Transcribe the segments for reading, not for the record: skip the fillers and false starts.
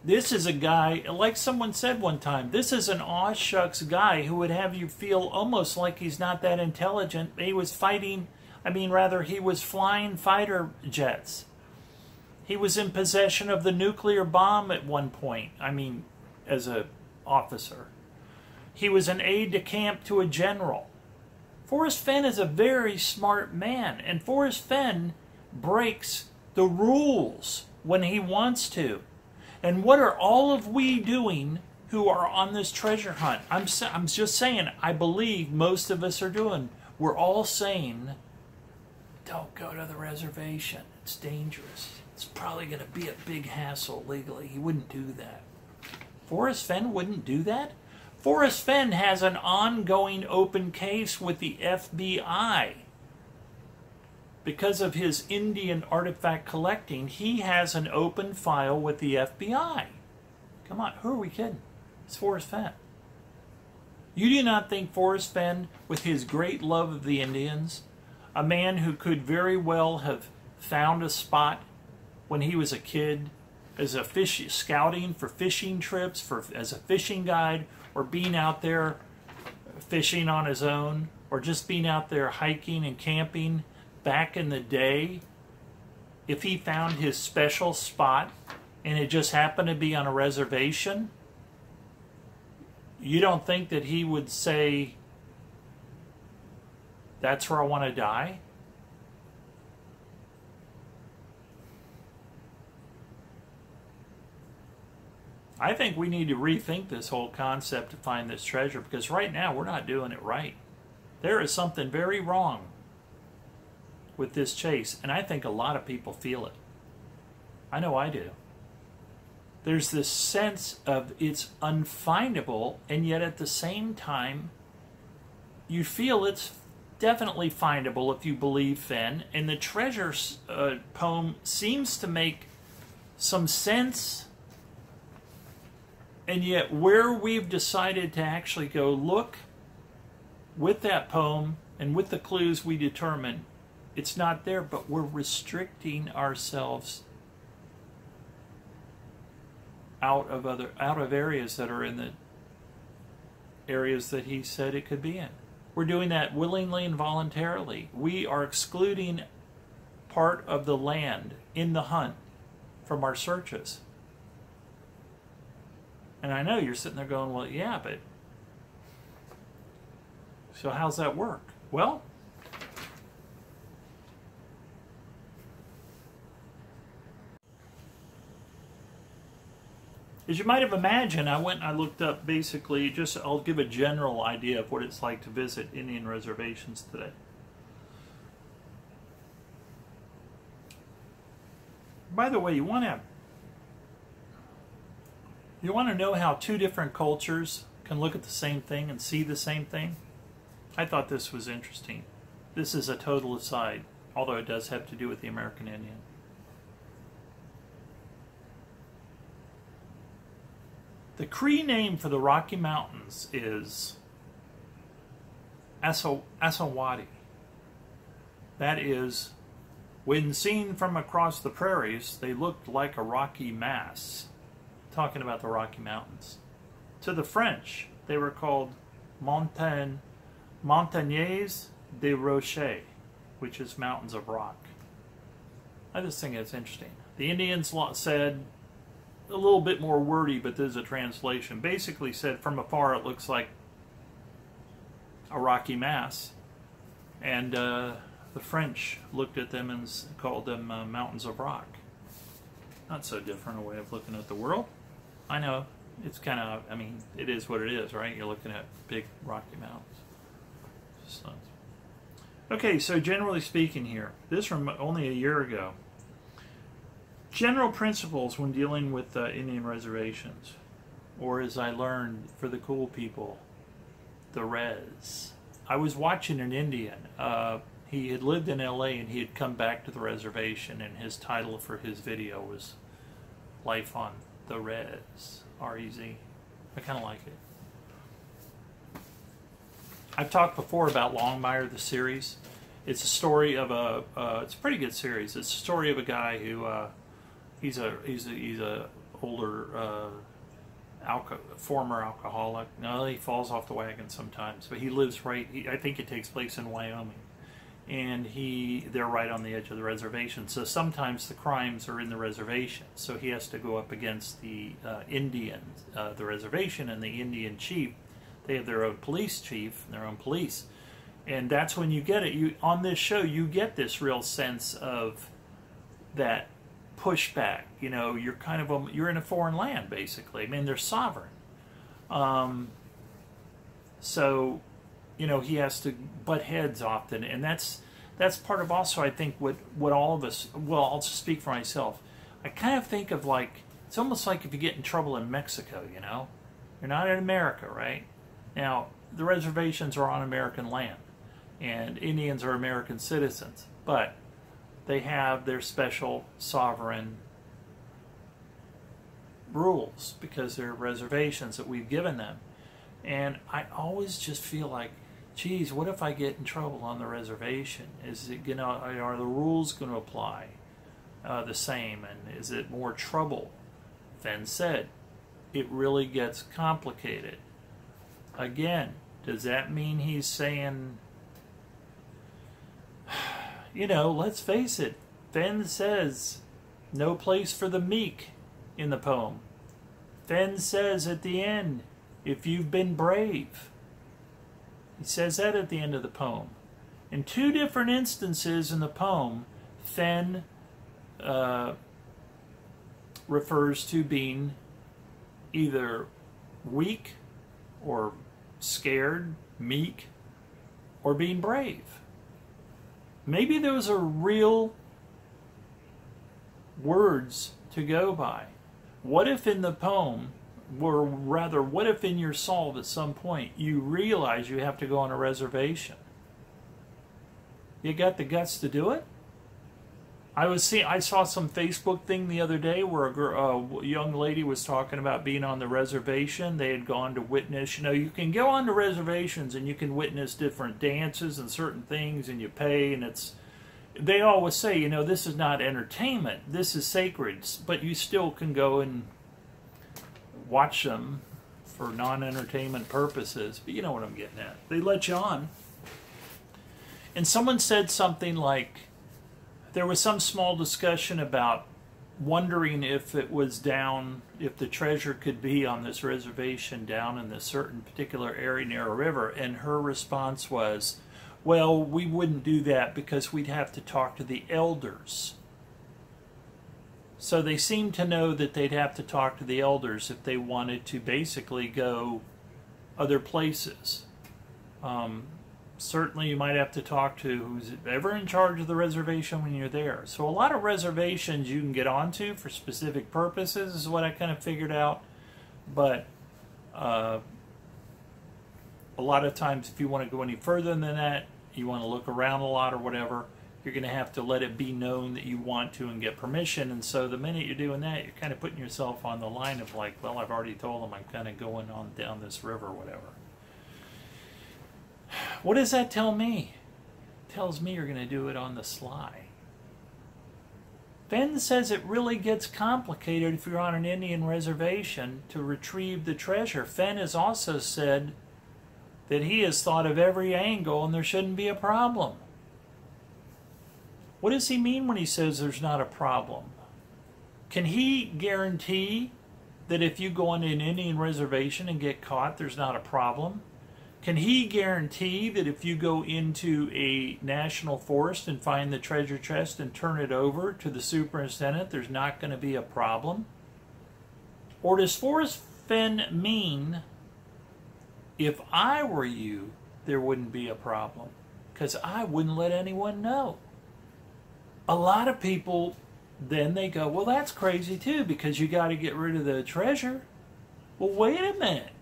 This is a guy, like someone said one time, this is an aw shucks guy who would have you feel almost like he's not that intelligent. He was fighting, he was flying fighter jets. He was in possession of the nuclear bomb at one point, as an officer. He was an aide-de-camp to a general. Forrest Fenn is a very smart man, and Forrest Fenn breaks the rules when he wants to. And what are all of we doing who are on this treasure hunt? I'm just saying, I believe most of us are doing. We're all saying, don't go to the reservation. It's dangerous. It's probably going to be a big hassle legally. He wouldn't do that. Forrest Fenn wouldn't do that? Forrest Fenn has an ongoing open case with the FBI. Because of his Indian artifact collecting, he has an open file with the FBI. Come on, who are we kidding? It's Forrest Fenn. You do not think Forrest Fenn, with his great love of the Indians, a man who could very well have found a spot when he was a kid as a scouting for fishing trips, as a fishing guide, or being out there fishing on his own, or just being out there hiking and camping, back in the day, if he found his special spot and it just happened to be on a reservation, you don't think that he would say, that's where I want to die? I think we need to rethink this whole concept to find this treasure, because right now we're not doing it right. There is something very wrong with this chase, and I think a lot of people feel it. I know I do. There's this sense of it's unfindable, and yet at the same time, you feel it's definitely findable if you believe Fenn, and the treasure poem seems to make some sense, and yet where we've decided to actually go look with that poem and with the clues we determine, it's not there, but we're restricting ourselves out of areas that are in the areas that he said it could be in. We're doing that willingly and voluntarily. We are excluding part of the land in the hunt from our searches. And I know you're sitting there going, well, yeah, but so how's that work? Well, as you might have imagined, I went and I looked up basically, I'll give a general idea of what it's like to visit Indian reservations today. By the way, you want to know how two different cultures can look at the same thing and see the same thing? I thought this was interesting. This is a total aside, although it does have to do with the American Indian. The Cree name for the Rocky Mountains is Assawati. That is, when seen from across the prairies, they looked like a rocky mass. Talking about the Rocky Mountains. To the French, they were called Montagnes de Rochers, which is mountains of rock. I just think it's interesting. The Indians said, a little bit more wordy, but there's a translation, basically said from afar it looks like a rocky mass. And the French looked at them and called them mountains of rock. Not so different a way of looking at the world. I know, it's kind of, it is what it is, right? You're looking at big rocky mountains. So. Okay, so generally speaking here, this from only a year ago. General principles when dealing with Indian reservations, or as I learned for the cool people, the res. I was watching an Indian. He had lived in LA and he had come back to the reservation, and his title for his video was Life on the Res, R-E-Z. I kind of like it. I've talked before about Longmire, the series. It's a story of it's a pretty good series. It's a story of a guy who he's a older former alcoholic. No, he falls off the wagon sometimes, but he lives right. I think it takes place in Wyoming, and they're right on the edge of the reservation. So sometimes the crimes are in the reservation. So he has to go up against the Indians, the reservation, and the Indian chief. They have their own police chief and their own police, and that's when you get it. On this show, you get this real sense of that pushback. You know, you're kind of you're in a foreign land, basically. I mean, they're sovereign. So, you know, he has to butt heads often, and that's part of also, I think, what all of us. Well, I'll just speak for myself. I kind of think of like it's almost like if you get in trouble in Mexico. You know, you're not in America, right? Now the reservations are on American land, and Indians are American citizens, but they have their special sovereign rules because they're reservations that we've given them. And I always just feel like, geez, what if I get in trouble on the reservation? Is it are the rules going to apply the same? And is it more trouble? Fenn said, it really gets complicated. Again, does that mean he's saying, you know, let's face it, Fenn says no place for the meek in the poem. Fenn says at the end, if you've been brave. He says that at the end of the poem. In two different instances in the poem, Fenn refers to being either weak or scared, meek, or being brave. Maybe those are real words to go by. What if in the poem, or rather, what if in your solve at some point you realize you have to go on a reservation? You got the guts to do it? I saw some Facebook thing the other day where a young lady was talking about being on the reservation. They had gone to witness, you know, you can go on to reservations and you can witness different dances and certain things, and you pay, and they always say, you know, this is not entertainment, this is sacred, but you still can go and watch them for non-entertainment purposes. But you know what I'm getting at. They let you on. And someone said something like, there was some small discussion about wondering if it was down, if the treasure could be on this reservation down in this certain particular area near a river. And her response was, well, we wouldn't do that because we'd have to talk to the elders. So they seemed to know that they'd have to talk to the elders if they wanted to basically go other places. Certainly you might have to talk to who's ever in charge of the reservation when you're there. So a lot of reservations you can get onto for specific purposes is what I kind of figured out. But a lot of times if you want to go any further than that, you want to look around a lot or whatever, you're going to have to let it be known that you want to and get permission. And so the minute you're doing that, you're kind of putting yourself on the line of like, well, I've already told them I'm kind of going on down this river or whatever. What does that tell me? It tells me you're going to do it on the sly. Fenn says it really gets complicated if you're on an Indian reservation to retrieve the treasure. Fenn has also said that he has thought of every angle and there shouldn't be a problem. What does he mean when he says there's not a problem? Can he guarantee that if you go on an Indian reservation and get caught, there's not a problem? Can he guarantee that if you go into a national forest and find the treasure chest and turn it over to the superintendent, there's not going to be a problem? Or does Forrest Fenn mean, if I were you, there wouldn't be a problem? Because I wouldn't let anyone know. A lot of people, then they go, well, that's crazy too, because you got to get rid of the treasure. Well, wait a minute.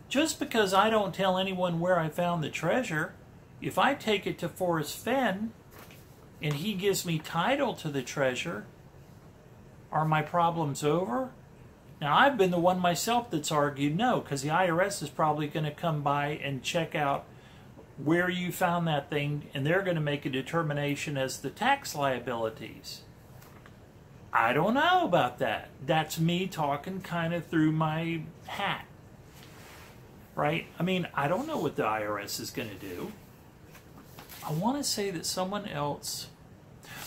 Just because I don't tell anyone where I found the treasure, if I take it to Forrest Fenn and he gives me title to the treasure, are my problems over? Now, I've been the one myself that's argued no, because the IRS is probably going to come by and check out where you found that thing, and they're going to make a determination as the tax liabilities. I don't know about that. That's me talking kind of through my hat. Right? I mean, I don't know what the IRS is going to do. I want to say that someone else...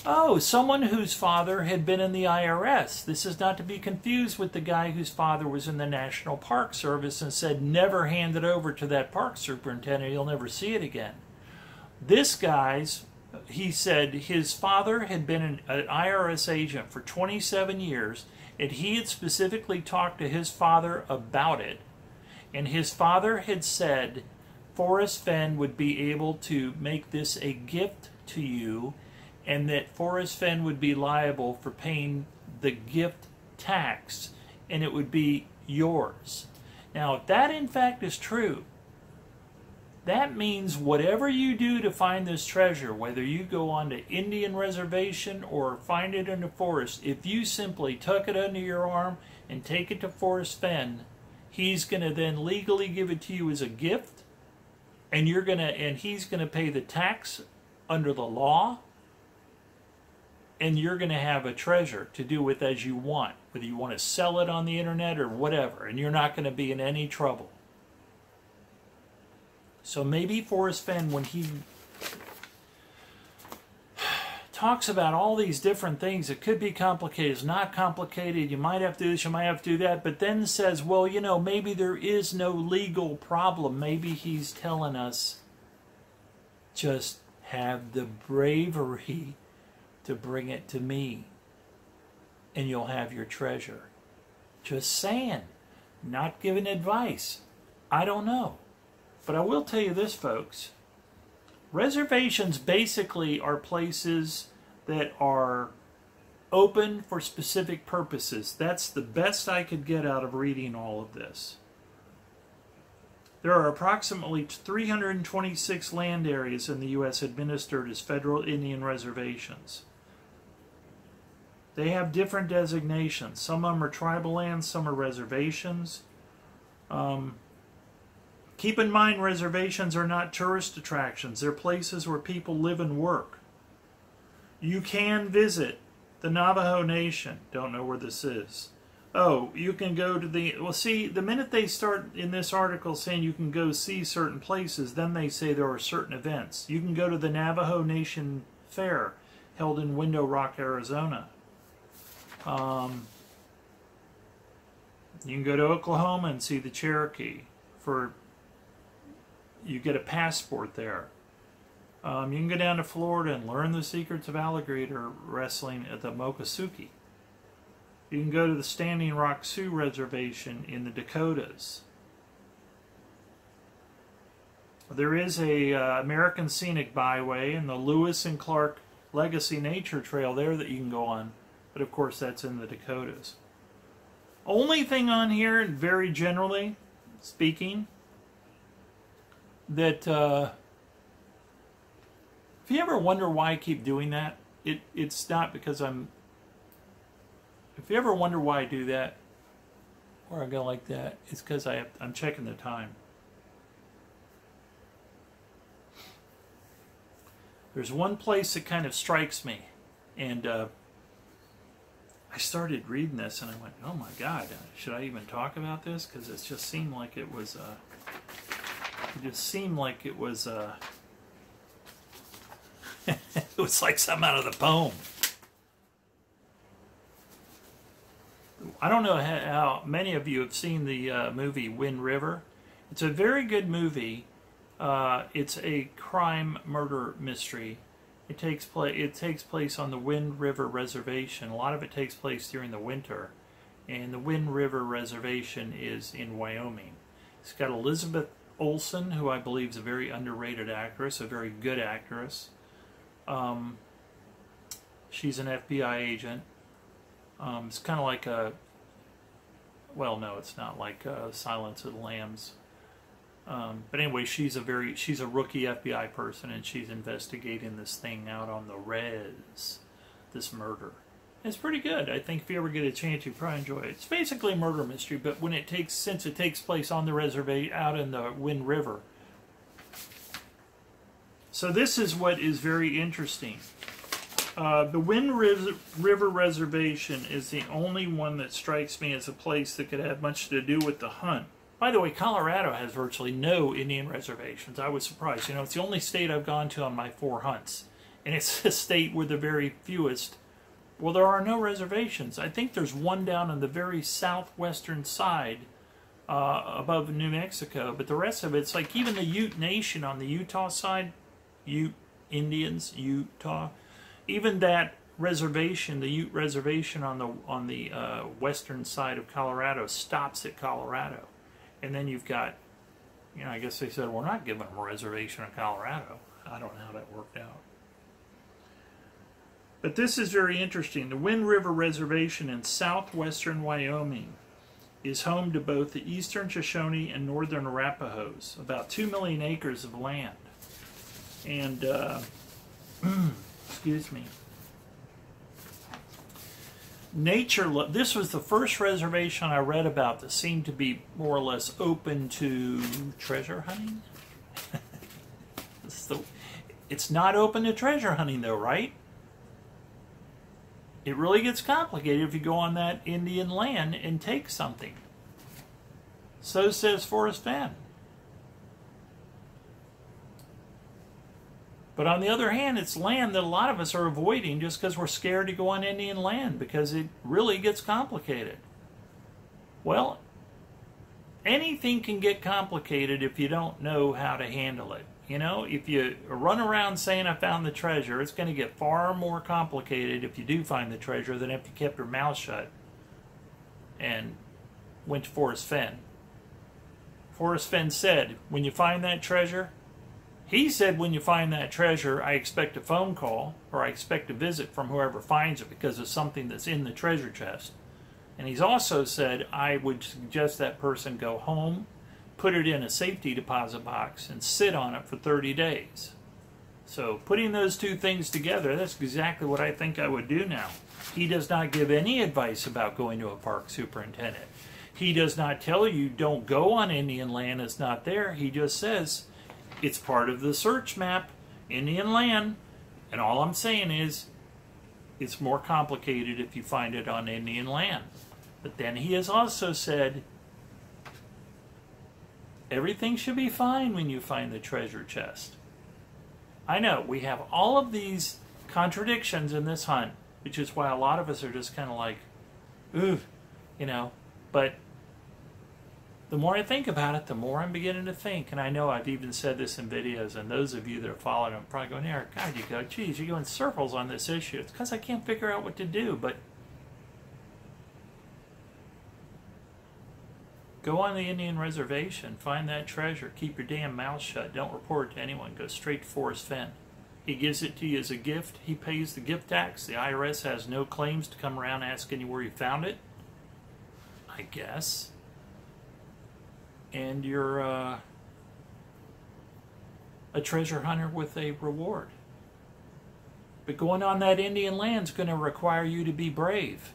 Oh, someone whose father had been in the IRS. This is not to be confused with the guy whose father was in the National Park Service and said, never hand it over to that park superintendent, you'll never see it again. This guy's, he said his father had been an IRS agent for 27 years, and he had specifically talked to his father about it. And his father had said, Forrest Fenn would be able to make this a gift to you, and that Forrest Fenn would be liable for paying the gift tax, and it would be yours. Now, if that in fact is true, that means whatever you do to find this treasure, whether you go on to Indian reservation or find it in the forest, if you simply tuck it under your arm and take it to Forrest Fenn, he's going to then legally give it to you as a gift, and he's going to pay the tax under the law, and you're going to have a treasure to do with as you want, whether you want to sell it on the internet or whatever, and you're not going to be in any trouble. So maybe Forrest Fenn, when he talks about all these different things, it could be complicated, it's not complicated, you might have to do this, you might have to do that, but then says, well, you know, maybe there is no legal problem. Maybe he's telling us, just have the bravery to bring it to me, and you'll have your treasure. Just saying. Not giving advice. I don't know. But I will tell you this, folks. Reservations basically are places that are open for specific purposes. That's the best I could get out of reading all of this. There are approximately 326 land areas in the U.S. administered as federal Indian reservations. They have different designations. Some of them are tribal lands, some are reservations. Keep in mind, reservations are not tourist attractions. They're places where people live and work. You can visit the Navajo Nation. Don't know where this is. Oh, you can go to the... Well, see, the minute they start in this article saying you can go see certain places, then they say there are certain events. You can go to the Navajo Nation Fair held in Window Rock, Arizona. You can go to Oklahoma and see the Cherokee. You get a passport there. You can go down to Florida and learn the secrets of alligator wrestling at the Mokosuke. You can go to the Standing Rock Sioux Reservation in the Dakotas. There is a American Scenic Byway and the Lewis and Clark Legacy Nature Trail there that you can go on. But of course that's in the Dakotas. Only thing on here, very generally speaking, that if you ever wonder why I keep doing that, it's not because I'm... If you ever wonder why I do that, or I go like that, it's because I'm checking the time. There's one place that kind of strikes me, and I started reading this and I went, oh my God, should I even talk about this? Because it just seemed like it was, it was like something out of the poem. I don't know how many of you have seen the movie Wind River. It's a very good movie. It's a crime murder mystery. It takes place on the Wind River Reservation. A lot of it takes place during the winter. And the Wind River Reservation is in Wyoming. It's got Elizabeth Olsen, who I believe is a very underrated actress, a very good actress. She's an FBI agent. It's kind of like a... Well, no, it's not like Silence of the Lambs. But anyway, she's a rookie FBI person, and she's investigating this thing out on the res, this murder. It's pretty good. I think if you ever get a chance, you probably enjoy it. It's basically a murder mystery, but since it takes place on the reservation out in the Wind River. So this is what is very interesting. The Wind River Reservation is the only one that strikes me as a place that could have much to do with the hunt. By the way, Colorado has virtually no Indian reservations. I was surprised. You know, it's the only state I've gone to on my 4 hunts. And it's a state with the very fewest. Well, there are no reservations. I think there's one down on the very southwestern side above New Mexico. But the rest of it's like even the Ute Nation on the Utah side, Ute Indians, Utah, even that reservation, the Ute Reservation on the western side of Colorado stops at Colorado. And then you've got, you know, I guess they said, we're not giving them a reservation in Colorado. I don't know how that worked out. But this is very interesting. The Wind River Reservation in southwestern Wyoming is home to both the eastern Shoshone and northern Arapahoes, about 2 million acres of land. And, excuse me. This was the first reservation I read about that seemed to be more or less open to treasure hunting. It's not open to treasure hunting though, right? It really gets complicated if you go on that Indian land and take something. So says Forrest Fenn. But on the other hand, it's land that a lot of us are avoiding just because we're scared to go on Indian land because it really gets complicated. Well, anything can get complicated if you don't know how to handle it. You know, if you run around saying I found the treasure, it's going to get far more complicated if you do find the treasure than if you kept your mouth shut and went to Forrest Fenn. Forrest Fenn said, when you find that treasure, he said, when you find that treasure, I expect a phone call or I expect a visit from whoever finds it because of something that's in the treasure chest. And he's also said, I would suggest that person go home, put it in a safety deposit box, and sit on it for 30 days. So putting those two things together, that's exactly what I think I would do now. He does not give any advice about going to a park superintendent. He does not tell you don't go on Indian land, it's not there. He just says, it's part of the search map, Indian land, and all I'm saying is it's more complicated if you find it on Indian land. But then he has also said everything should be fine when you find the treasure chest. I know, we have all of these contradictions in this hunt, which is why a lot of us are just kind of like, ooh, you know, but the more I think about it, the more I'm beginning to think, and I know I've even said this in videos, and those of you that are following them are probably going, Eric, God, you go, geez, you go in circles on this issue. It's because I can't figure out what to do, but go on the Indian reservation, find that treasure, keep your damn mouth shut, don't report it to anyone, go straight to Forrest Fenn. He gives it to you as a gift, he pays the gift tax, the IRS has no claims to come around asking you where you found it, I guess. And you're a treasure hunter with a reward. But going on that Indian land is going to require you to be brave.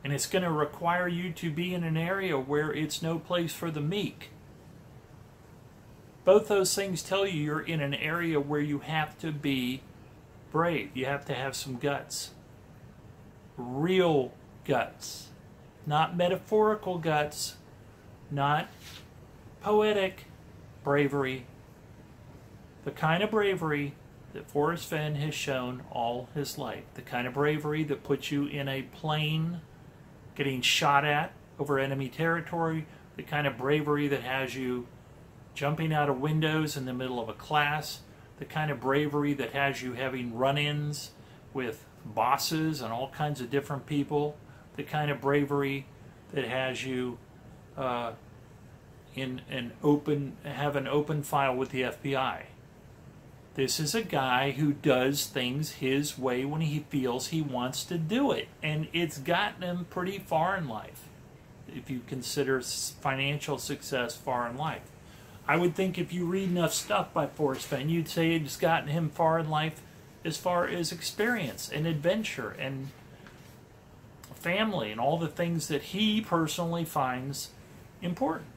And it's going to require you to be in an area where it's no place for the meek. Both those things tell you you're in an area where you have to be brave. You have to have some guts. Real guts. Not metaphorical guts. Not poetic bravery. The kind of bravery that Forrest Fenn has shown all his life. The kind of bravery that puts you in a plane getting shot at over enemy territory. The kind of bravery that has you jumping out of windows in the middle of a class. The kind of bravery that has you having run-ins with bosses and all kinds of different people. The kind of bravery that has you have an open file with the FBI. This is a guy who does things his way when he feels he wants to do it. And it's gotten him pretty far in life, if you consider financial success far in life. I would think if you read enough stuff by Forrest Fenn, you'd say it's gotten him far in life as far as experience and adventure and family and all the things that he personally finds important.